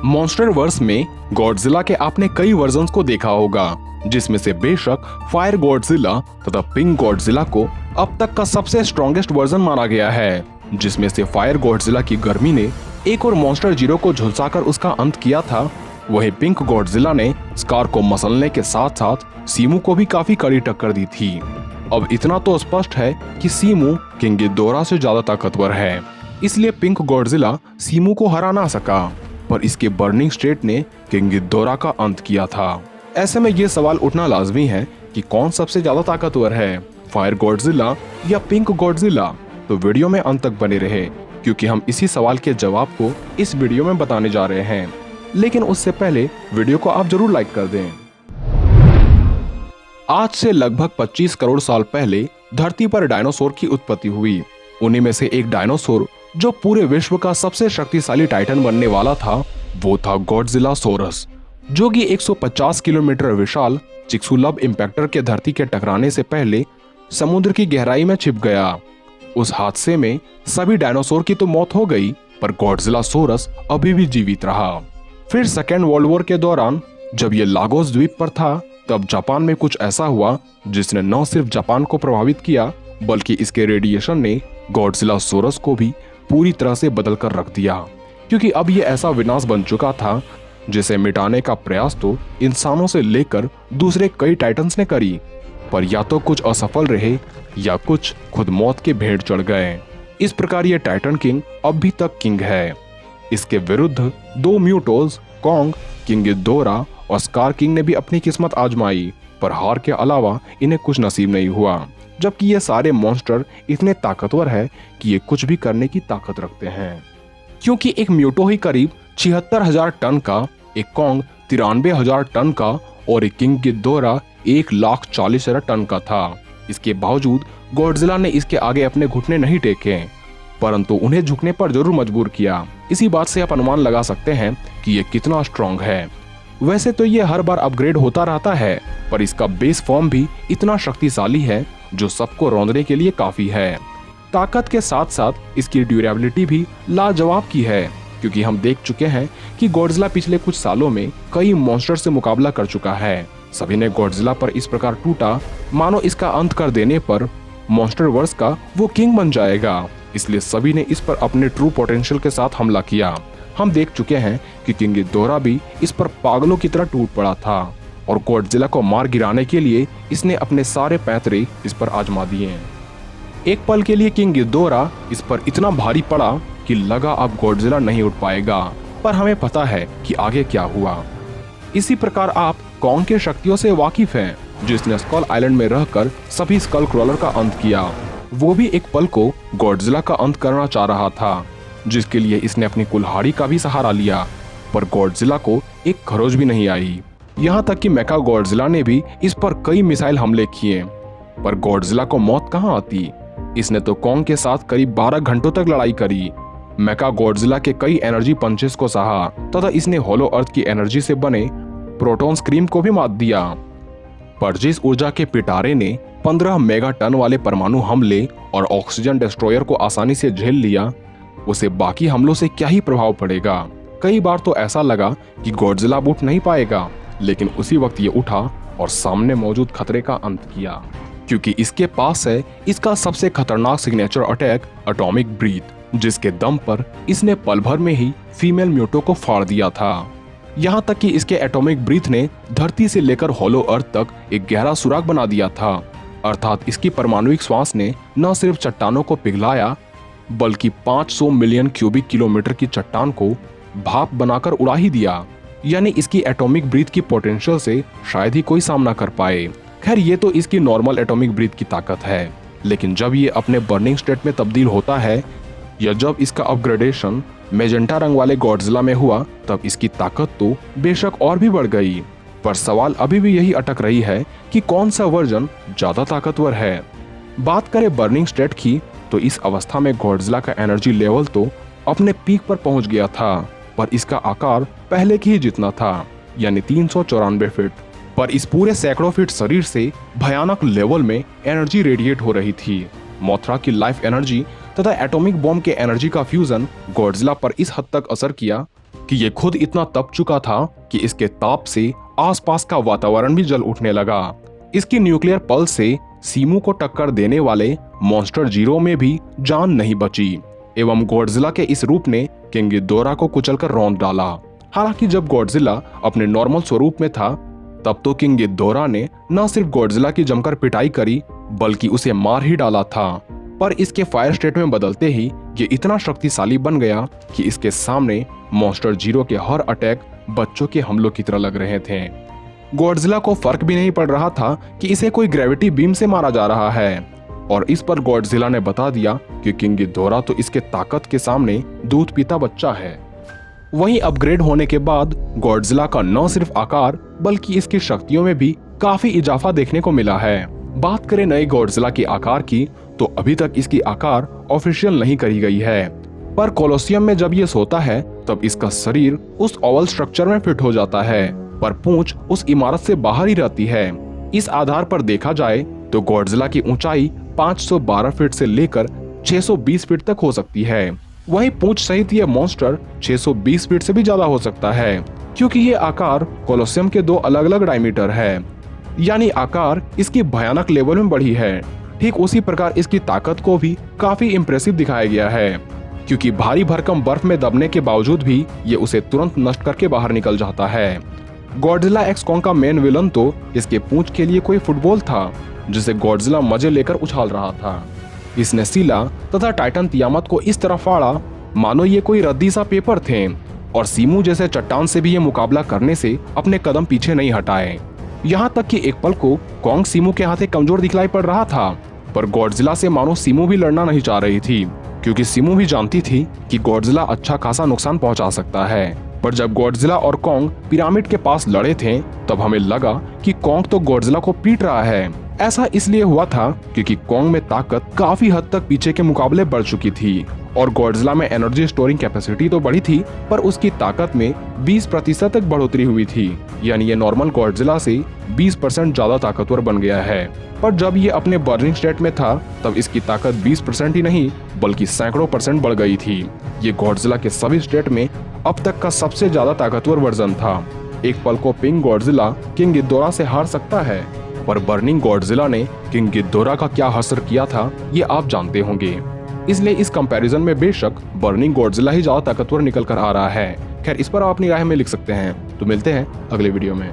MonsterVerse में Godzilla के आपने कई वर्जन्स को देखा होगा, जिसमें से बेशक फायर गॉडजिला तथा पिंक गॉडजिला को अब तक का सबसे स्ट्रॉन्गेस्ट वर्जन माना गया है, जिसमें से फायर गॉडजिला की गर्मी ने एक और मॉन्स्टर जीरो को झुलसाकर उसका अंत किया था। वहीं पिंक गॉडजिला ने स्कार को मसलने के साथ साथ सीमू को भी काफी कड़ी टक्कर दी थी। अब इतना तो स्पष्ट है कि सीमू किंग गिदोरा से ज्यादा ताकतवर है, इसलिए पिंक गॉडजिला सीमू को हरा ना सका, पर इसके बर्निंग स्टेट ने किंग गिदोरा का अंत किया था। ऐसे में ये सवाल उठना लाजमी है कि कौन सबसे ज्यादा ताकतवर है, फायर गॉडजिला या पिंक गॉडजिला। तो वीडियो में अंत तक बने रहे, क्योंकि हम इसी सवाल के जवाब को इस वीडियो में बताने जा रहे हैं। लेकिन उससे पहले वीडियो को आप जरूर लाइक कर दें। आज से लगभग 25 करोड़ साल पहले धरती पर डायनासोर की उत्पत्ति हुई। उन्हीं में से एक डायनासोर जो पूरे विश्व का सबसे शक्तिशाली टाइटन बनने वाला था, वो था गॉडजिलासोरस, जो कि 150 किलोमीटर विशाल चिक्सुलब इम्पैक्टर के धरती के टकराने से पहले समुद्र की गहराई में छिप गया। उस हादसे में सभी डायनासोर की तो मौत हो गई, पर गॉडजिलासोरस अभी भी जीवित रहा। फिर सेकेंड वर्ल्ड वॉर के दौरान जब ये लागोस द्वीप पर था, तब जापान में कुछ ऐसा हुआ जिसने न सिर्फ जापान को प्रभावित किया, बल्कि इसके रेडिएशन ने गॉडजिलासोरस को भी पूरी तरह से बदल कर रख दिया, क्योंकि अब ये ऐसा विनाश बन चुका था जिसे मिटाने का प्रयास तो इंसानों से लेकर दूसरे कई टाइटन्स ने करी, पर या तो कुछ असफल रहे या कुछ खुद मौत के भेंट चढ़ गए। इस प्रकार ये टाइटन किंग अभी तक किंग है। इसके विरुद्ध दो म्यूटोज कॉन्ग, किंग गिदोरा और स्कार किंग ने भी अपनी किस्मत आजमाई, पर हार के अलावा इन्हें कुछ नसीब नहीं हुआ। जबकि ये सारे मॉन्स्टर इतने ताकतवर है कि ये कुछ भी करने की ताकत रखते हैं, क्योंकि एक म्यूटो ही करीब 76,000 टन का, एक कॉन्ग 93,000 टन का और एक किंग गिदोरा 1,40,000 टन का था। इसके बावजूद गॉडजिला ने इसके आगे अपने घुटने नहीं टेके, परंतु उन्हें झुकने पर जरूर मजबूर किया। इसी बात से आप अनुमान लगा सकते हैं कि ये कितना स्ट्रॉन्ग है। वैसे तो ये हर बार अपग्रेड होता रहता है, पर इसका बेस फॉर्म भी इतना शक्तिशाली है जो सबको रौंदने के लिए काफी है। ताकत के साथ साथ इसकी ड्यूरेबिलिटी भी लाजवाब की है, क्योंकि हम देख चुके हैं कि गॉडजिला पिछले कुछ सालों में कई मॉन्स्टर से मुकाबला कर चुका है। सभी ने गॉडजिला पर इस प्रकार टूटा मानो इसका अंत कर देने पर मॉन्स्टरवर्स का वो किंग बन जाएगा। इसलिए सभी ने इस पर अपने ट्रू पोटेंशियल के साथ हमला किया। हम देख चुके हैं कि किंग गिदोरा भी इस पर पागलों की तरह टूट पड़ा था, और गॉडजिला को मार गिराने के लिए इसने अपने सारे पैंतरे इस पर आजमा दिए। एक पल के लिए किंग गिदोरा इस पर इतना भारी पड़ा कि लगा अब गॉडजिला नहीं उठ पाएगा, पर हमें पता है कि आगे क्या हुआ। इसी प्रकार आप कॉन्ग के शक्तियों से वाकिफ हैं, जिसने स्कल आइलैंड में रहकर सभी स्कल क्रॉलर का अंत किया। वो भी एक पल को गॉडजिला का अंत करना चाह रहा था, जिसके लिए इसने अपनी कुल्हाड़ी का भी सहारा लिया, पर गॉडजिला को एक खरोच भी नहीं आई। यहाँ तक कि मेका गॉडजिला ने भी इस पर कई मिसाइल हमले किए, पर गॉडजिला को मौत कहाँ आती। इसने तो कॉन्ग के साथ करीब 12 घंटों तक लड़ाई करी। मेका गॉडजिला के कई एनर्जी पंचेस को सहा तथा इसने होलो अर्थ की एनर्जी से बने प्रोटॉन स्क्रीम को भी मात दिया। पर जिस ऊर्जा के पिटारे ने 15 मेगा टन वाले परमाणु हमले और ऑक्सीजन डिस्ट्रॉयर को आसानी से झेल लिया, उसे बाकी हमलों से क्या ही प्रभाव पड़ेगा। कई बार तो ऐसा लगा कि गॉडजिला उठ नहीं पाएगा, लेकिन उसी वक्त ये उठा और सामने मौजूद खतरे का अंत किया, क्योंकि इसके पास है इसका सबसे खतरनाक सिग्नेचर अटैक एटॉमिक ब्रीथ, जिसके दम पर इसने पल भर में ही फीमेल म्यूटो को फाड़ दिया था। यहाँ तक कि इसके एटॉमिक ब्रीथ ने धरती से लेकर होलो अर्थ तक एक गहरा सुराग बना दिया था। अर्थात इसकी परमाणुिक श्वास ने न सिर्फ चट्टानों को पिघलाया, बल्कि 500 मिलियन क्यूबिक किलोमीटर की चट्टान को भाप बनाकर उड़ा ही दिया। यानी इसकी एटॉमिक ब्रीथ की पोटेंशियल से शायद ही कोई सामना कर पाए। खैर, ये तो इसकी नॉर्मल एटॉमिक ब्रीथ की ताकत है, लेकिन जब ये अपने बर्निंग स्टेट में तब्दील होता है या जब इसका अपग्रेडेशन मेजेंटा रंग वाले गॉडजिला में हुआ, तब इसकी ताकत तो बेशक और भी बढ़ गई। पर सवाल अभी भी यही अटक रही है कि कौन सा वर्जन ज्यादा ताकतवर है। बात करें बर्निंग स्टेट की, तो इस अवस्था में गॉडजिला का एनर्जी लेवल तो अपने पीक पर पहुंच गया था, पर इसका आकार पहले की ही जितना था, यानी 394 फीट। पर इस पूरे सैकड़ों फीट शरीर से भयानक लेवल में एनर्जी रेडिएट हो रही थी। मोथरा की लाइफ एनर्जी तथा एटॉमिक बॉम्ब के एनर्जी का फ्यूजन गॉडजिला पर इस हद तक असर किया कि ये खुद इतना तप चुका था कि इसके ताप से आसपास का वातावरण भी जल उठने लगा। इसकी न्यूक्लियर पल्स से सीमू को टक्कर देने वाले मॉन्स्टर जीरो में भी जान नहीं बची एवं गॉडजिला के इस रूप ने किंग गिदोरा को कुचलकर रौंद डाला। हालांकि जब गॉडजिला अपने नॉर्मल स्वरूप में था तब तो किंग गिदोरा ने न सिर्फ गॉडजिला की जमकर पिटाई करी बल्कि उसे मार ही डाला था। पर इसके फायर स्टेट में बदलते ही ये इतना शक्तिशाली बन गया कि इसके सामने मॉन्स्टर जीरो के हर अटैक बच्चों के हमलों की तरह लग रहे थे। गॉडजिला को फर्क भी नहीं पड़ रहा था कि इसे कोई ग्रेविटी बीम से मारा जा रहा है और इस पर गॉडजिला ने बता दिया कि किंग गिदोरा तो इसके ताकत के सामने दूध पीता बच्चा है। वहीं अपग्रेड होने के बाद गॉडजिला का न सिर्फ आकार बल्कि इसकी शक्तियों में भी काफी इजाफा देखने को मिला है। बात करें नए गॉडजिला के आकार की तो अभी तक इसकी आकार ऑफिशियल नहीं करी गई है, पर कोलोसियम में जब ये सोता है तब इसका शरीर उस ओवल स्ट्रक्चर में फिट हो जाता है, पर पूंछ उस इमारत से बाहर ही रहती है। इस आधार पर देखा जाए तो गॉडजिला की ऊंचाई 512 फीट से लेकर 620 फीट तक हो सकती है। वहीं पूंछ सहित यह मॉन्स्टर 620 फीट से भी ज्यादा हो सकता है, क्योंकि ये आकार कोलोसियम के दो अलग अलग डायमीटर है, यानी आकार इसकी भयानक लेवल में बढ़ी है। ठीक उसी प्रकार इसकी ताकत को भी काफी इम्प्रेसिव दिखाया गया है, क्योंकि भारी भरकम बर्फ में दबने के बावजूद भी ये उसे तुरंत नष्ट करके बाहर निकल जाता है। गॉडजिला एक्स कॉन्ग का मेन विलन तो इसके पूंछ के लिए कोई फुटबॉल था जिसे गॉडजिला मजे लेकर उछाल रहा था। इसने सीला तथा टाइटन तियामत को इस तरह फाड़ा मानो ये कोई रद्दी सा पेपर थे और सीमू जैसे चट्टान से भी ये मुकाबला करने से अपने कदम पीछे नहीं हटाए। यहाँ तक कि एक पल को कॉन्ग सीमू के हाथे कमजोर दिखलाई पड़ रहा था, पर गॉडजिला से मानो सीमू भी लड़ना नहीं चाह रही थी, क्योंकि सीमू भी जानती थी कि गॉडजिला अच्छा खासा नुकसान पहुंचा सकता है। पर जब गॉडजिला और कॉन्ग पिरामिड के पास लड़े थे तब हमें लगा कि कॉन्ग तो गॉडजिला को पीट रहा है। ऐसा इसलिए हुआ था क्योंकि कॉन्ग में ताकत काफी हद तक पीछे के मुकाबले बढ़ चुकी थी और गॉडजिला में एनर्जी स्टोरिंग कैपेसिटी तो बढ़ी थी, पर उसकी ताकत में 20% तक बढ़ोतरी हुई थी, यानी ये नॉर्मल गॉडजिला से 20% ज्यादा ताकतवर बन गया है। पर जब ये अपने बर्निंग स्टेट में था तब इसकी ताकत 20% ही नहीं बल्कि सैकड़ों % बढ़ गई थी। ये गॉडजिला के सभी स्टेट में अब तक का सबसे ज्यादा ताकतवर वर्जन था। एक पल को पिंक गॉडजिला किंग गिदोरा से हार सकता है, पर बर्निंग गॉडजिला ने किंग गिदोरा का क्या हसर किया था ये आप जानते होंगे। इसलिए इस कंपैरिजन में बेशक बर्निंग गॉडजिला ही ज्यादा ताकतवर निकल कर आ रहा है। खैर, इस पर आप अपनी राय में लिख सकते हैं। तो मिलते हैं अगले वीडियो में।